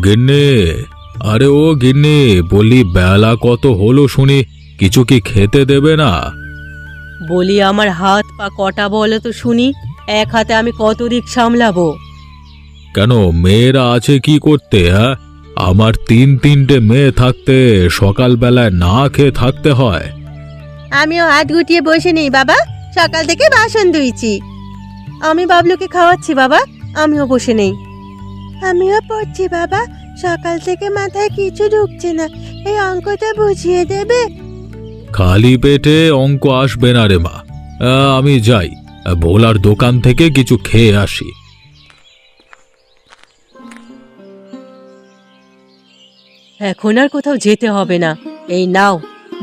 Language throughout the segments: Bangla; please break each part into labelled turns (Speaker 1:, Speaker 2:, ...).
Speaker 1: গিন্নি, আরে ও গিন্নি, বলি বেলা কত হলো শুনি, কিছু কি খেতে দেবে না?
Speaker 2: বলি আমার হাত পা কটা বলো তো শুনি, এক হাতে আমি কত দিক সামলাবো?
Speaker 1: কেন, মেয়েরা আছে কি করতে? হ্যাঁ, আমার তিনটে মেয়ে থাকতে সকালবেলায় না খেয়ে থাকতে হয়?
Speaker 2: আমিও হাত গুটিয়ে বসে নেই বাবা, সকাল থেকে বাসন ধুইছি। আমি বাবলুকে খাওয়াচ্ছি বাবা, আমিও বসে নেই। আমিও পড়ছি বাবা, সকাল থেকে মাথায় কিছু ঢুকছে না, এই অঙ্কটা বুঝিয়ে দেবে?
Speaker 1: খালি পেটে অঙ্ক আসবে না রে মা। আমি যাই, ভোলার দোকান থেকে কিছু খেয়ে আসি।
Speaker 2: এখন আর কোথাও যেতে হবে না, এই নাও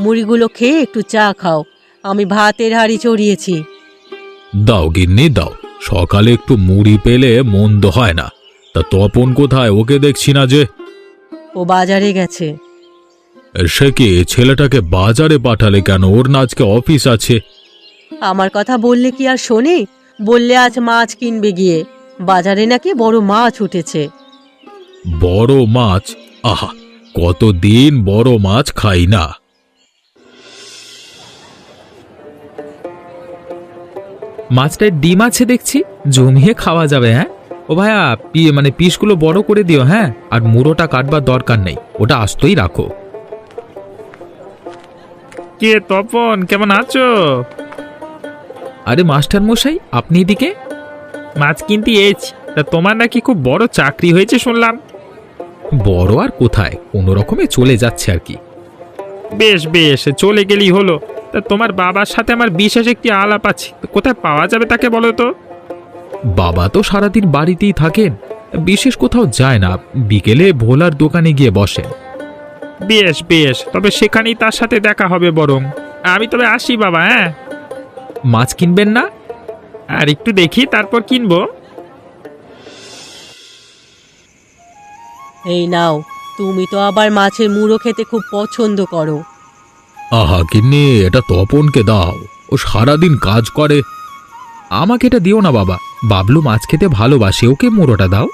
Speaker 2: মুড়িগুলো খেয়ে একটু চা খাও, আমি ভাতের হাঁড়ি চড়িয়েছি।
Speaker 1: দাও গিন্নি দাও, সকালে একটু মুড়ি পেলে মন্দ হয় না। তা তপন কোথায়? ওকে দেখছি না যে।
Speaker 2: ও বাজারে গেছে।
Speaker 1: সে কি, ছেলেটাকে বাজারে পাঠালে কেন? ওর না আজকে অফিস আছে।
Speaker 2: আমার কথা বললে কি আর শোনে? বললে আজ মাছ কিনবে গিয়ে, বাজারে নাকি বড় মাছ উঠেছে।
Speaker 1: বড় মাছ? আহা, কতদিন বড় মাছ খাই না।
Speaker 3: মাছটায় ডিম আছে দেখছি, জমিয়ে খাওয়া যাবে। হ্যাঁ ও ভাইয়া, পিসগুলো বড় করে দিও। হ্যাঁ, আর মুড়োটা কাটবার দরকার নেই, ওটা আস্তই রাখো।
Speaker 4: কে তপন, কেমন আছো?
Speaker 3: আরে মাস্টার মশাই, আপনি এদিকে?
Speaker 4: মাছ কিনতে এসেছি। তা তোমার নাকি খুব বড় চাকরি হয়েছে শুনলাম।
Speaker 3: বড় আর কোথায়, কোনো রকমে চলে যাচ্ছে আর কি।
Speaker 4: বেশ বেশ, চলে গেলেই হলো। তা তোমার বাবার সাথে আমার বিশেষ একটি আলাপ আছে, তো কোথায় পাওয়া যাবে তাকে বলো তো?
Speaker 3: বাবা তো সারাদিন বাড়িতেই থাকেন, বিশেষ কোথাও যায় না, বিকেলে ভোলার দোকানে গিয়ে বসেন।
Speaker 4: বেশ বেশ, তবে সেখানেই তার সাথে দেখা হবে বরং। আমি তবে আসি বাবা। হ্যাঁ,
Speaker 3: মাছ কিনবেন না?
Speaker 4: আর একটু দেখি তারপর কিনবো।
Speaker 2: এই নাও, তুমি তো আবার মাছের মুড়ো খেতে খুব পছন্দ করো।
Speaker 1: আহা গিন্নি, এটা তপনকে দাও, ও সারাদিন কাজ করে।
Speaker 3: আমাকে এটা দিও না বাবা, বাবলু মাছ খেতে ভালোবাসে, ওকে মুড়োটা দাও।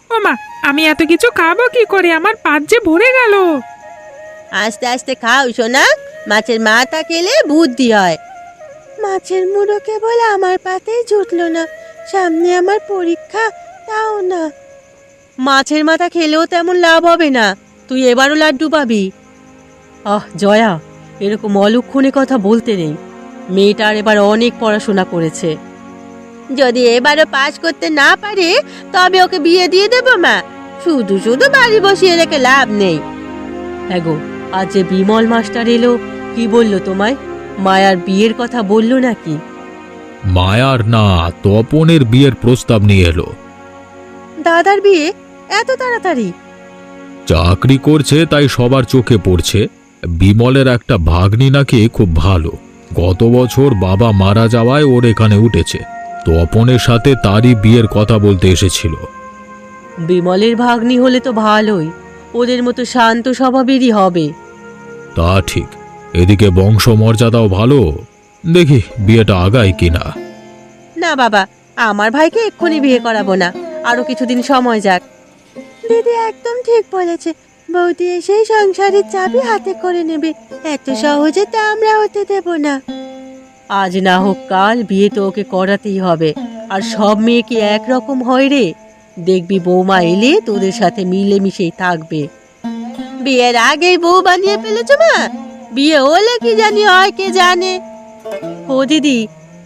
Speaker 5: ও মা, আমি এত কিছু খাবো কি করে? আমার পাত যে ভরে গেল।
Speaker 2: আস্তে আস্তে খাও সোনা, মাছের মাথা খেলে বুদ্ধি হয়। মাছের মুড়ো কেবল আমার পাতেই জুটলো না, সামনে আমার পরীক্ষা, তাও না। মাছের মাথা খেলেও তেমন লাভ হবে না, তুই এবারও লাড্ডু পাবি। জয়া, এরকম অলক্ষণে কথা বলতে নেই, মেয়েটার এবার অনেক পড়াশোনা করেছে। যদি এবারও পাশ করতে না পারে তবে ওকে বিয়ে দিয়ে দেবো মা, শুধু শুধু বাড়ি বসিয়ে রেখে লাভ নেই। হ্যাঁ গো, আজ যে বিমল মাস্টার এলো, কি বললো তোমায়? মায়ার বিয়ের কথা বললো নাকি?
Speaker 1: মায়ার না, তপনের বিয়ের প্রস্তাব নিয়ে এলো।
Speaker 2: দাদার বিয়ে এত তাড়াতাড়ি?
Speaker 1: চাকরি করছে তাই সবার চোখে পড়ছে। বিমলের একটা ভাগ্নি নাকি খুব ভালো, গত বছর বাবা মারা যাওয়ায় ওর এখানে উঠেছে। তপনের সাথে তারই বিয়ের কথা বলতে এসেছিল।
Speaker 2: বিমলের ভাগ্নি হলে তো ভালোই, ওদের মতো শান্ত স্বভাবেরই হবে।
Speaker 1: তা ঠিক, এদিকে বংশ মর্যাদাও ভালো। দেখি বিয়েটা আগায় কিনা।
Speaker 2: না বাবা, আমার ভাইকে এক্ষুনি বিয়ে করাবো না, আরো কিছুদিন সময় যাক। দিদি একদম ঠিক বলেছে, বৌদি এসেই সংসারের চাবি হাতে করে নেবে, এত সহজে তা আমরা হতে দেব না। আজ না হোক কাল বিয়ে তো ওকে করাতেই হবে, আর সব মেয়ে কি একরকম হয় রে? দেখবি বৌমা এলে তোদের সাথে মিলেমিশেই থাকবে। বিয়ের আগেই বউ বানিয়ে ফেলেছ মা, বিয়ে হলে কি জানি হয় কে জানে। ও দিদি,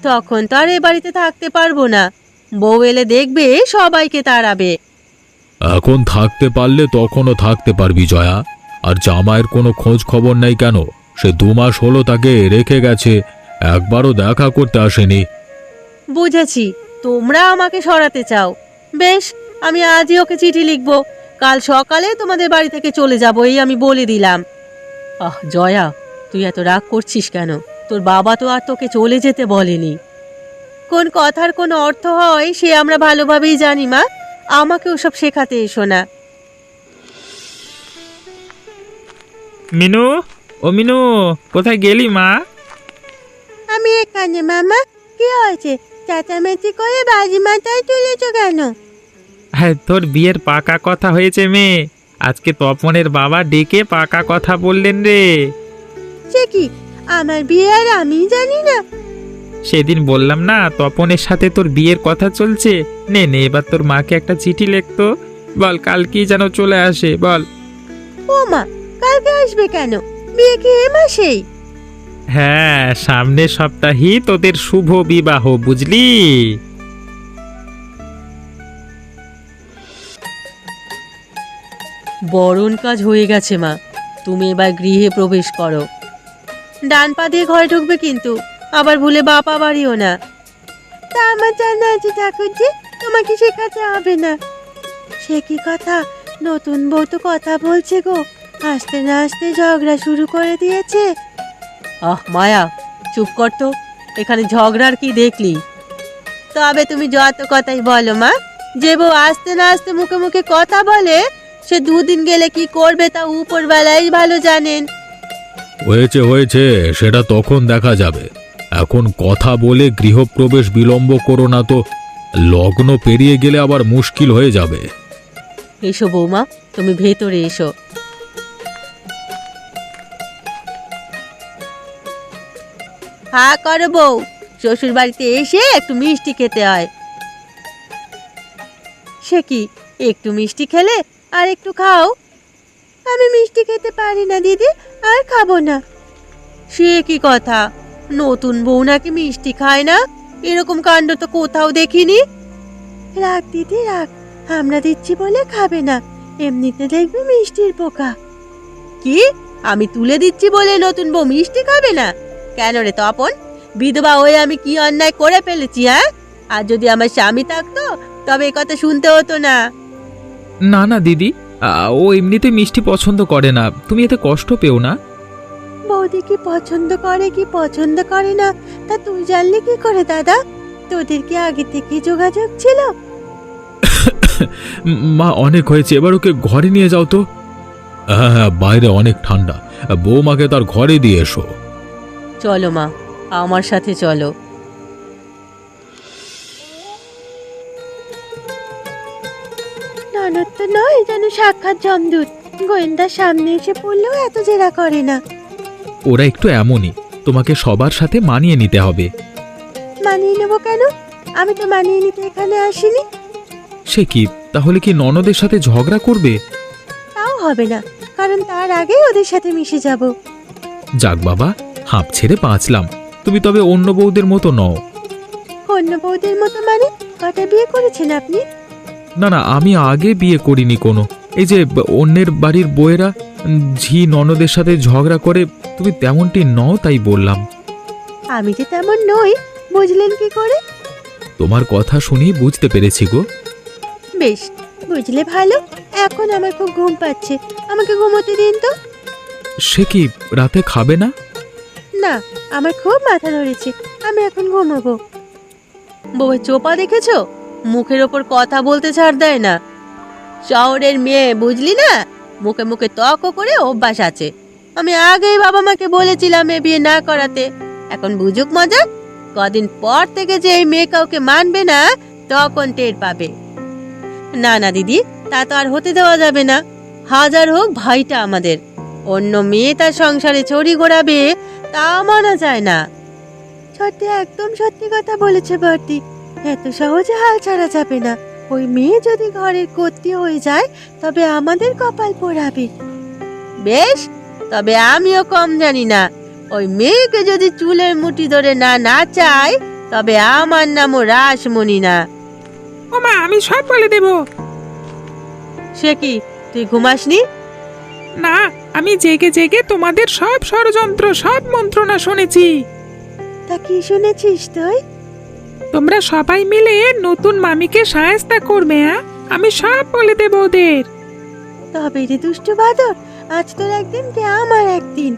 Speaker 2: তখন তো আর এ বাড়িতে থাকতে পারবো না, বউ এলে দেখবে সবাইকে তাড়াবে।
Speaker 1: এখন থাকতে পারলে তখনও থাকতে পারবি জয়া। আর জামাইয়ের কোনো খোঁজ খবর নেই কেন? সে 2 মাস হলো তাকে রেখে গেছে, একবারও দেখা করতে আসেনি।
Speaker 2: বুঝেছি, তোমরা আমাকে সরাতে চাও। বেশ, আমি আজই ওকে চিঠি লিখবো, কাল সকালে তোমাদের বাড়ি থেকে চলে যাবো, এই আমি বলে দিলাম। জয়া, তুই এত রাগ করছিস কেন? তোর বাবা তো আর তোকে চলে যেতে বলেনি। কোন কথার কোনো অর্থ হয় সে আমরা ভালোভাবেই জানি মা, আমাকে ওসব শেখাতে এসো না।
Speaker 4: মিনু, ও মিনু, কোথায় গেলি মা?
Speaker 2: আমি এখানে মামা। কি হয়েছে, চেঁচামেচি করে বাজি মাথায় তুলেছ কেন?
Speaker 4: হ্যাঁ, তোর বিয়ের পাকা কথা হয়েছে মেয়ে। আজকে তপনের বাবা ডেকে পাকা কথা বললেন রে।
Speaker 2: সে কি, আমার বিয়ে আর আমি জানি না?
Speaker 4: সেদিন বললাম না তপনের সাথে তোর বিয়ের কথা চলছে। নে নে, এবার তোর মাকে একটা চিঠি লিখতো। বল কালকেই যেন চলে আসে, বল।
Speaker 2: ও মা, কালকে আসবে কেন? বিয়ে কি এ মাসেই?
Speaker 4: হ্যাঁ, সামনের সপ্তাহেই তোদের শুভ বিবাহ, বুঝলি?
Speaker 2: বরণ কাজ হয়ে গেছে মা, তুমি এবার গৃহে প্রবেশ করো। ডান পা দিয়ে ঘরে ঢুকবে কিন্তু, আবার ভুলে বাপা বাড়িও না। তা আমার জানা আছে ঠাকুরজি, তোমাকে শেখাতে হবে না। সে কি কথা, নতুন বউ তো কথা বলছে গো, আস্তে না আস্তে ঝগড়া শুরু করে দিয়েছে। আহ মায়া, চুপ কর তো, এখানে ঝগড়ার কি দেখলি? তবে তুমি যত কথাই বলো মা, যে বউ আস্তে না আস্তে মুখে মুখে কথা বলে, সে দুদিন গেলে কি করবে তা উপরবেলাই ভালো জানেন।
Speaker 1: হয়েছে হয়েছে, সেটা তখন দেখা যাবে। এখন কথা বলে গৃহপ্রবেশ বিলম্ব করো না তো, লগ্ন পেরিয়ে গেলে আবার মুশকিল হয়ে যাবে।
Speaker 2: এসো বৌমা, তুমি ভেতরে এসো। হ্যাঁ করো বউ, শ্বশুর বাড়িতে এসে একটু মিষ্টি খেতে হয়। সে কি, একটু মিষ্টি খেলে আর একটু খাও। আমি মিষ্টি খেতে পারি না দিদি, আর খাবো না। সে কি কথা, নতুন বউ নাকি মিষ্টি খায় না? এরকম কাণ্ড তো কোথাও দেখিনি। রাখ দিদি রাখ, আমরা দিচ্ছি বলে খাবে না, এমনিতে দেখবে মিষ্টির পোকা। কি, আমি তুলে দিচ্ছি বলে নতুন বউ মিষ্টি খাবে না? কেন রে তপন, বিধবা হয়ে আমি কি অন্যায় করে ফেলেছি? হ্যাঁ, আর যদি আমার স্বামী থাকতো তবে এ কথা শুনতে হতো না।
Speaker 3: না না দিদি, ও এমনিতে মিষ্টি পছন্দ করে না, তুমি এতে কষ্ট পেও না।
Speaker 2: বৌদি কি পছন্দ করে কি পছন্দ করে না তা তুই জানলি কি করে দাদা? তোদের কি আগে থেকে যোগাযোগ ছিল?
Speaker 1: মা অনেক হয়েছে, এবার ওকে ঘরে নিয়ে যাও তো। হ্যাঁ হ্যাঁ, বাইরে অনেক ঠান্ডা, বৌমাকে তার ঘরে দিয়ে এসো।
Speaker 2: চলো মা, আমার সাথে চলো। ননদ তো নয় যেন সাক্ষাৎ জমদূত, গোয়েন্দার সামনে এসে পড়লেও এত জেরা করে না।
Speaker 3: ওরা একটু এমনই, তোমাকে সবার সাথে মানিয়ে নিতে হবে।
Speaker 2: মানিয়ে নেবো কেন? আমি তো মানিয়ে নিতে এখানে আসিনি।
Speaker 3: সে কি, তাহলে কি ননদের সাথে ঝগড়া করবে?
Speaker 2: তাও হবে না, কারণ তার আগেই ওদের সাথে মিশে যাব।
Speaker 3: যাক বাবা, হাঁপ ছেড়ে বাঁচলাম। তুমি তবে অন্য বউদের মতো নও।
Speaker 2: অন্য বউদের মতো মানে? কটা বিয়ে করেছেন আপনি?
Speaker 3: না না, আমি আগে বিয়ে করিনি কোনো। এই যে অন্যের বাড়ির বউয়েরা ঝি ননদের সাথে ঝগড়া করে, তুমি তেমনটি নও তাই বললাম।
Speaker 2: আমি যে তেমন নই, বুঝলেন কি করে?
Speaker 3: তোমার কথা শুনেই বুঝতে পেরেছি গো।
Speaker 2: বেশ, বুঝলে ভালো। এখন আমার খুব ঘুম পাচ্ছে, আমাকে ঘুমোতে দিন তো।
Speaker 3: সে কি, রাতে খাবে না?
Speaker 2: না, আমার খুব মাথা ধরেছে, আমি এখন ঘুমাবো। বউয়ের চোপা দেখেছো? মুখের ওপর কথা বলতে ছাড় দেয় না। শহরের মেয়ে বুঝলি না, মুখে মুখে তর্ক করে অভ্যাস আছে। আমি আগেই বাবা মাকে বলেছিলাম এ বিয়ে না করাতে, এখন বুঝুক মজা। কদিন পর থেকে যে এই মেয়ে কাউকে মানবে না, তখন টের পাবে। না না দিদি, তা তো আর হতে দেওয়া যাবে না। হাজার হোক ভাইটা আমাদের, অন্য মেয়ে তার সংসারে ছড়ি ঘোরাবে তা মানা যায় না। সত্যি, একদম সত্যি কথা বলেছে বর্দি, এত সহজে হাল ছাড়া যাবে না। ওই মেয়ে যদি ঘরের কর্তি হয়ে যায় তবে আমাদের কপাল পোড়াবে। বেশ, তবে আমিও কম জানি না। ওই মেয়েকে যদি চুলের মুঠি ধরে না নাচায় তবে আমার নামও রাসমণি না।
Speaker 5: ও মা, আমি সব বলে দেব।
Speaker 2: সে কি, তুই ঘুমাসনি?
Speaker 5: না, আমি জেগে জেগে তোমাদের সব ষড়যন্ত্র, সব মন্ত্রণা শুনেছি।
Speaker 2: তা কি শুনেছিস তুই?
Speaker 5: তোমরা সবাই মিলে নতুন মামিকে সায়স্তা করবে। হ্যাঁ, আমি সব বলে দেব ওদের।
Speaker 2: তবে রে দুষ্টু বাদর, আজ তোর একদিন কে আমার একদিন।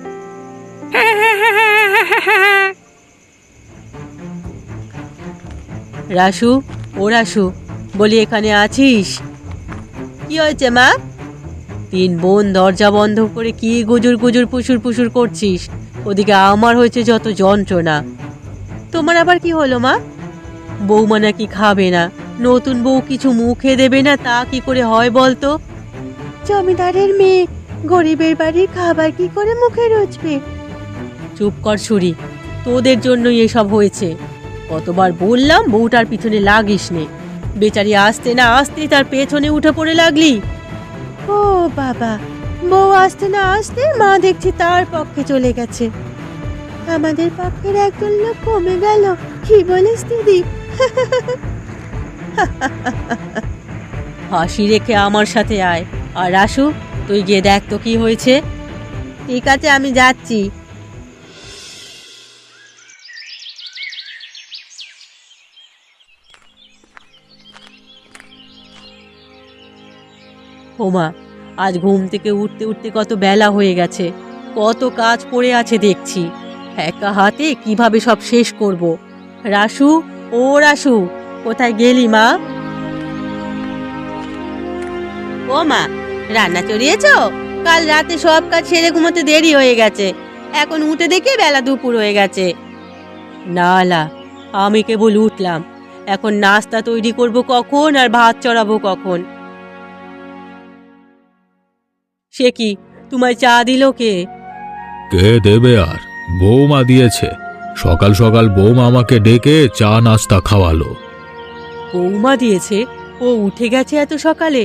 Speaker 2: রাসু, ও রাসু, বলি এখানে আছিস? কি হয়েছে মা? তিন বোন দরজা বন্ধ করে কি গুজুর গুজুর পুশুর পুশুর করছিস? ওদিকে আমার হয়েছে যত যন্ত্রণা। তোমার আবার কি হলো মা? বৌমা নাকি খাবে না, নতুন বউ কিছু মুখে দেবে না তা কি করে হয় বলতো? জমিদারের মেয়ে, গরিবের বাড়ির খাবার কি করে মুখে রুচবে? চুপ কর ছুরি, তোদের জন্যই এসব হয়েছে। কতবার বললাম বউটার পিছনে লাগিস নে, বেচারি আসতে না আসতেই তার পেছনে উঠে পড়ে লাগলি। ও বাবা, বউ আসতে না আসতে মা দেখছি তার পক্ষে চলে গেছে। আমাদের পক্ষের একজন লোক কমে গেল, কি বলিস দিদি? হাসি রেখে আমার সাথে আয়। আর রাসু, তুই গিয়ে দেখ তো কি হয়েছে। ঠিক আছে, আমি যাচ্ছি। ওমা, আজ ঘুম থেকে উঠতে উঠতে কত বেলা হয়ে গেছে, কত কাজ পড়ে আছে দেখছি। একা হাতে কিভাবে সব শেষ করব? রাসু, ও রাসু, কোথায় গেলি মা? ও মা, রান্না চড়িয়েছ? কাল রাতে সব কাজ সেরে ঘুমোতে দেরি হয়ে গেছে, এখন উঠে দেখে বেলা দুপুর হয়ে গেছে। না, আমি কেবল উঠলাম, এখন নাস্তা তৈরি করব কখন আর ভাত চড়াবো কখন? সে কি, তোমায় চা দিল কে?
Speaker 1: কে দেবে আর? বৌমা দিয়েছে। সকাল সকাল বৌমা আমাকে ডেকে চা নাস্তা খাওয়ালো।
Speaker 2: বৌমা দিয়েছে? ও উঠে গেছে এত সকালে?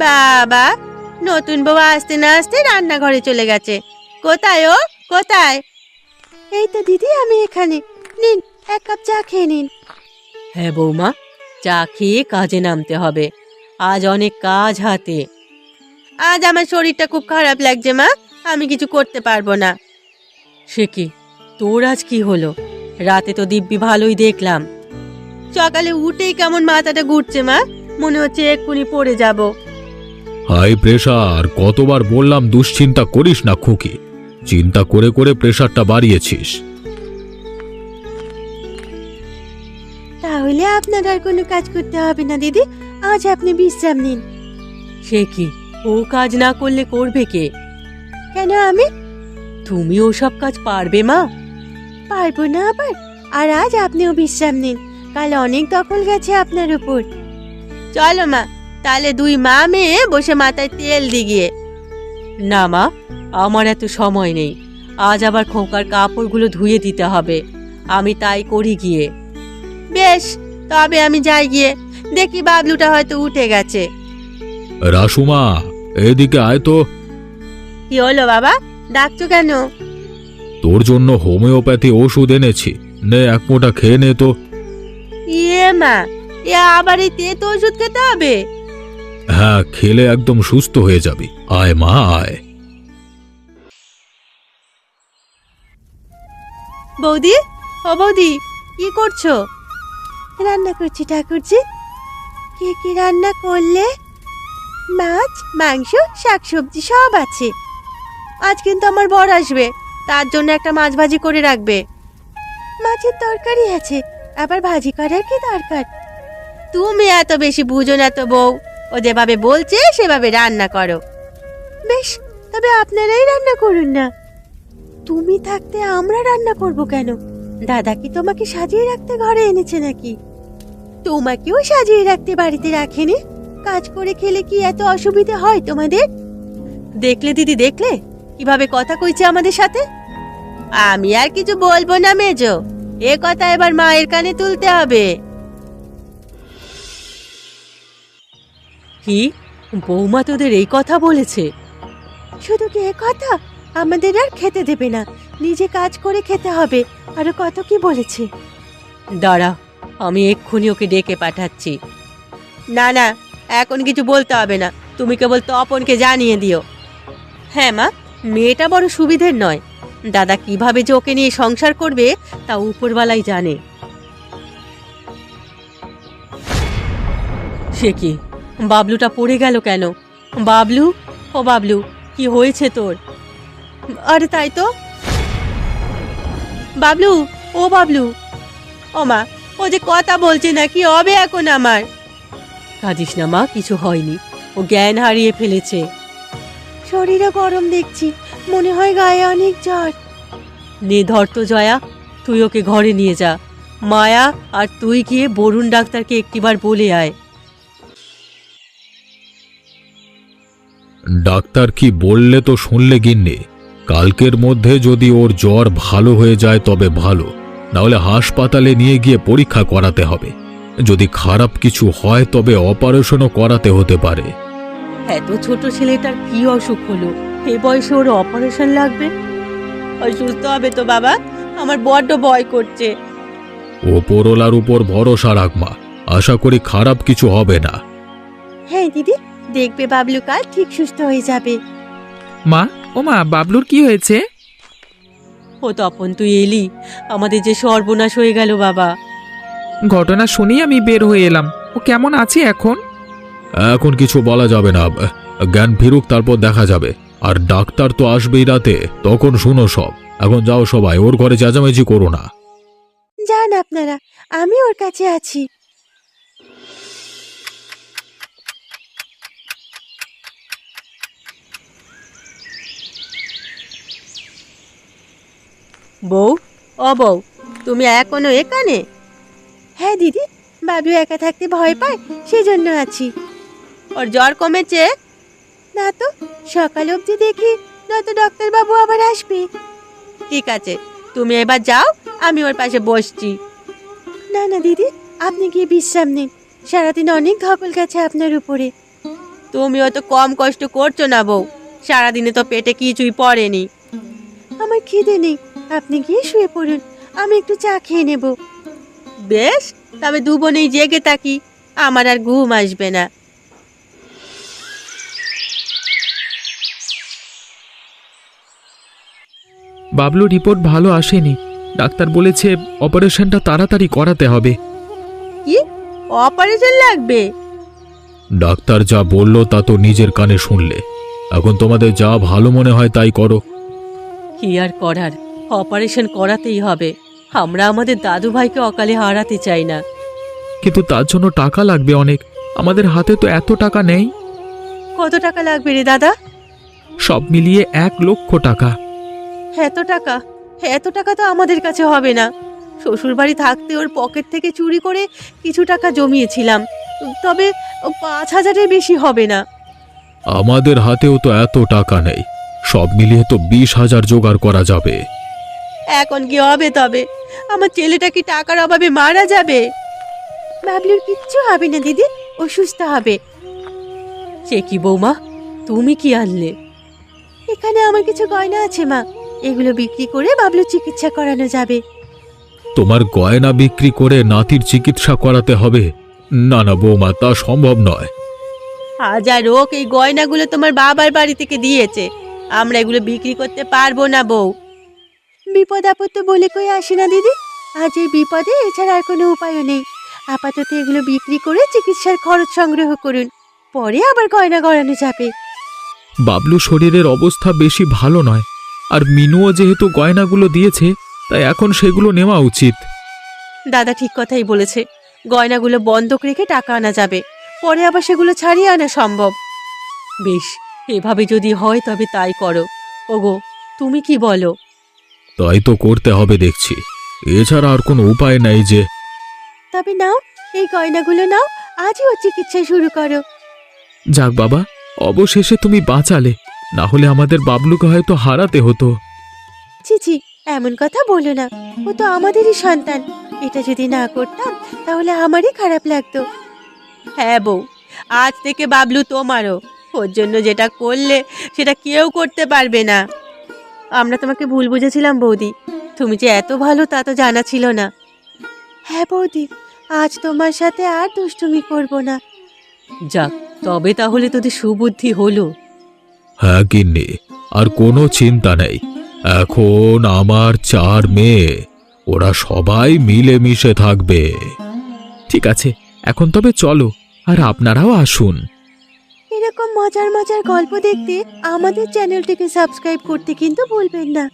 Speaker 2: বাবা, নতুন বউ আসতে না আসতে রান্নাঘরে চলে গেছে। কোথায় ও, কোথায়? এই তো দিদি, আমি এখানে। নিন, এক কাপ চা খেয়ে নিন। হ্যাঁ বৌমা, চা খেয়ে কাজে নামতে হবে, আজ অনেক কাজ হাতে। আজ আমার শরীরটা খুব খারাপ লাগছে মা, আমি কিছু করতে পারবো না। সে কি, তোর আজ কি হলো? রাতে তো দিব্যি ভালোই দেখলাম, সকালে উঠেই কেমন মাথাটা ঘুরছে মা, মনে হচ্ছে এক্ষুনি পড়ে যাব।
Speaker 1: হাই প্রেসার, কতবার বললাম দুশ্চিন্তা করিস না খুকি, চিন্তা করে করে প্রেসারটা বাড়িয়েছিস।
Speaker 2: তাহলে আপনার আর কোনো কাজ করতে হবে না দিদি, আজ আপনি বিশ্রাম নিন। সে কি, ও কাজ না করলে করবে কে? কেন আমি? তুমি ওসব কাজ পারবে মা? পারবো না আবার? আর আজ আপনিও বিশ্রাম নিন, কাল অনেক দখল গেছে আপনার উপর। চলো মা, তাহলে দুই মা মেয়ে বসে মাথায় তেল দিগিয়ে। না মা, আমার এত সময় নেই, আজ আবার খোকার কাপড়গুলো ধুয়ে দিতে হবে, আমি তাই করি গিয়ে। বেশ, তবে আমি যাই গিয়ে, দেখি বাবলুটা হয়তো উঠে গেছে।
Speaker 1: রাসুমা, এদিকে আয় তো।
Speaker 2: কি হলো বাবা, ডাকছো কেন?
Speaker 1: তোর জন্য হোমিওপ্যাথি ওষুধ এনেছি, নে এক মোটা খেয়ে নে তো।
Speaker 2: ইয়ে মা, এ আবার এই তেতো ওষুধ খেতে হবে?
Speaker 1: হ্যাঁ, খেলে একদম সুস্থ হয়ে যাবি। আয় মা, আয়।
Speaker 2: বৌদি, ও বৌদি, কি করছো? রান্না করছি ঠাকুরজি। কি কি রান্না করলে? মাছ, মাংস, শাকসবজি সব আছে। আজ কিন্তু আমার বর আসবে, তার জন্য একটা মাছ ভাজি করে রাখবে। মাছের তরকারি আছে, আবার ভাজি করার কি দরকার? তুমি এত বেশি বুঝো না তো বউ, ও যেভাবে বলছে সেভাবে রান্না করো। বেশ, তবে আপনারাই রান্না করুন না। তুমি থাকতে আমরা রান্না করব কেন? দাদা কি তোমাকে সাজিয়ে রাখতে ঘরে এনেছে নাকি? তোমাকেও সাজিয়ে রাখতে বাড়িতে রাখেনি? কাজ করে খেলে কি এত অসুবিধা হয় তোমাদের? দেখলে দিদি, দেখলে কিভাবে কথা কইছে আমাদের সাথে? আমি আর কিছু বলবো না মেজো, এ কথা এবার মায়ের কানে তুলতে হবে। কি, বৌমা তোদের এই কথা বলেছে? শুধু কি এ কথা? আমাদের আর খেতে দেবে না, নিজে কাজ করে খেতে হবে, আরো কত কি বলেছে। দাঁড়া, আমি এক্ষুনি ওকে ডেকে পাঠাচ্ছি। না, এখন কিছু বলতে হবে না, তুমি কেবল তপনকে জানিয়ে দিও। হ্যাঁ মা, মেয়েটা বড় সুবিধের নয়, দাদা কিভাবে যে ওকে নিয়ে সংসার করবে তা উপরওয়ালাই জানে। সে কি, বাবলুটা পড়ে গেল কেন? বাবলু, ও বাবলু, কি হয়েছে তোর? আরে তাই তো, বাবলু, ও বাবলু। ও মা, ও যে কথা বলছে না, কি হবে এখন আমার? কাঁদিস না মা, কিছু হয়নি, ও জ্ঞান হারিয়ে ফেলেছে। শরীরে গরম দেখছি, মনে হয় গায়ে অনেক জ্বর। নে ধর তো জয়া, তুই ওকে ঘরে নিয়ে যা, মায়া আর তুই গিয়ে বরুণ ডাক্তারকে একটিবার বলে আয়।
Speaker 1: ডাক্তার কি বললে তো শুনলে গিন্নি, কালকের মধ্যে যদি ওর জ্বর ভালো হয়ে যায় তবে ভালো, নাহলে হাসপাতালে নিয়ে গিয়ে পরীক্ষা করাতে হবে। যদি খারাপ কিছু হয় তবে অপারেশনও করাতে হতে পারে।
Speaker 2: এত ছোট ছেলেটার কি অসুখ হলো, এ বয়সে ওর অপারেশন লাগবে? অসুস্থ হবে তো বাবা, আমার বড্ড ভয় করছে।
Speaker 1: ওপরওয়ালার উপর ভরসা রাখ মা, আশা করি খারাপ কিছু হবে না।
Speaker 2: হ্যাঁ দিদি, দেখবে বাবলু কাল ঠিক সুস্থ হয়ে যাবে।
Speaker 3: মা, ও মা, বাবলুর কি হয়েছে?
Speaker 2: ও তপন, তুই এলি, আমাদের যে সর্বনাশ হয়ে গেল বাবা।
Speaker 3: ঘটনা শুনেই আমি বের হয়ে এলাম। ও কেমন আছে এখন?
Speaker 1: এখন কিছু বলা যাবে না, জ্ঞান ফিরুক তারপর দেখা যাবে। আর ডাক্তার তো আসবেই রাতে, তখন শুনো সব। এখন যাও সবাই, ওর ঘরে চেঁচামেচি করো না।
Speaker 2: যান আপনারা, আমি ওর কাছে আছি। বউ, ও বউ, তুমি এখনো এখানে? হ্যাঁ দিদি, বাবু একা থাকতে ভয় পায়, সেজন্য আছি। ওর জ্বর কমেছে? না তো, সকাল অবধি দেখি, নয়তো ডাক্তার বাবু আবার আসবে। ঠিক আছে, তুমি এবার যাও, আমি ওর পাশে বসছি। না না দিদি, আপনি গিয়ে বিশ্রাম নিন, সারাদিন অনেক ধকল গেছে আপনার উপরে। তুমি অত কম কষ্ট করছো না বউ, সারাদিনে তো পেটে কিছুই পড়েনি। আমার খিদে নেই, আপনি গিয়ে শুয়ে পড়ুন, আমি একটু চা খেয়ে নেব। বেশ, তবে দুবোনেই জেগে থাকি, আমার আর ঘুম আসবে না।
Speaker 3: বাবলুর রিপোর্ট ভালো আসেনি। ডাক্তার বলেছে অপারেশনটা তাড়াতাড়ি করাতে হবে।
Speaker 2: কি অপারেশন লাগবে?
Speaker 1: ডাক্তার যা বলল তা তো নিজের কানে শুনলে। এখন তোমাদের যা ভালো মনে হয় তাই করো।
Speaker 2: কি আর করার, অপারেশন করাতেই হবে। আমরা আমাদের দাদু ভাইকে অকালে হারাতে চাই না।
Speaker 3: কিন্তু তার জন্য টাকা লাগবে অনেক। আমাদের হাতে তো এত টাকা নেই।
Speaker 2: কত টাকা লাগবে রে দাদা?
Speaker 3: সব মিলিয়ে 1,00,000 টাকা।
Speaker 2: এত টাকা? এত টাকা তো আমাদের কাছে হবে না। শ্বশুর বাড়ি থাকতে ওর পকেট থেকে চুরি করে কিছু টাকা জমিয়েছিলাম, তবে 5,000-এর বেশি হবে না।
Speaker 1: আমাদের হাতেও তো এত টাকা নেই, সব মিলিয়ে তো 20,000 জোগাড় করা যাবে।
Speaker 2: এখন কি হবে তবে? আমার ছেলেটা কি টাকার অভাবে মারা যাবে? বাবলুর কিচ্ছু হবে না দিদি, ও সুস্থ হবে। সে কি বৌমা, তুমি কি আনলে? এখানে আমার কিছু গয়না আছে মা, এগুলো বিক্রি করে বাবলুর চিকিৎসা করানো যাবে।
Speaker 1: তোমার গয়না বিক্রি করে নাতির চিকিৎসা করাতে হবে? না না বৌমা, তা সম্ভব নয়।
Speaker 2: হাজার হোক, এই গয়নাগুলো তোমার বাবার বাড়ি থেকে দিয়েছে, আমরা এগুলো বিক্রি করতে পারবো না বউ। বিপদ আপদ তো বলে কই আসে না দিদি, আজ এই বিপদে এছাড়া আর কোনো উপায়ও নেই। আপাতত এগুলো বিক্রি করে চিকিৎসার খরচ সংগ্রহ করুন, পরে আবার গয়না গড়ানো যাবে।
Speaker 3: বাবলু শরীরের অবস্থা বেশি ভালো নয়, আর মিনুও যেহেতু গয়নাগুলো দিয়েছে, তাই এখন সেগুলো নেওয়া উচিত।
Speaker 2: দাদা ঠিক কথাই বলেছে, গয়নাগুলো বন্ধক রেখে টাকা আনা যাবে, পরে আবার সেগুলো ছাড়িয়ে আনা সম্ভব। বেশ, এভাবে যদি হয় তবে তাই করো। ওগো, তুমি কি বলো?
Speaker 1: তাই তো করতে হবে দেখছি, এছাড়া আর কোনো উপায় নাই যে।
Speaker 2: তবে নাও, এই গয়নাগুলো নাও, আজই ও চিকিৎসা শুরু করো।
Speaker 3: যাক বাবা, অবশেষে তুমি বাঁচালে, না হলে আমাদের বাবলুকে হয়তো হারাতে হতো।
Speaker 2: চিচি, এমন কথা বলো না, ও তো আমাদেরই সন্তান। এটা যদি না করতাম তাহলে আমারই খারাপ লাগতো। হ্যাঁ বউ, আজ থেকে বাবলু তোমারও। ওর জন্য যেটা করলে সেটা কেউ করতে পারবে না। আমরা তোমাকে ভুল বুঝেছিলাম বৌদি, তুমি যে এত ভালো তা তো জানা ছিল না। হ্যাঁ বৌদি, আজ তোমার সাথে আর দুষ্টুমি করব না। যাক, তবে তাহলে তোদের সুবুদ্ধি হলো।
Speaker 1: হ্যাঁ গিন্নি, আর কোনো চিন্তা নেই। এখন আমার 4 মেয়ে, ওরা সবাই মিলেমিশে থাকবে।
Speaker 3: ঠিক আছে, এখন তবে চলো, আর আপনারাও আসুন।
Speaker 2: এরকম মজার মজার গল্প দেখতে আমাদের চ্যানেলটিকে সাবস্ক্রাইব করতে কিন্তু ভুলবেন না।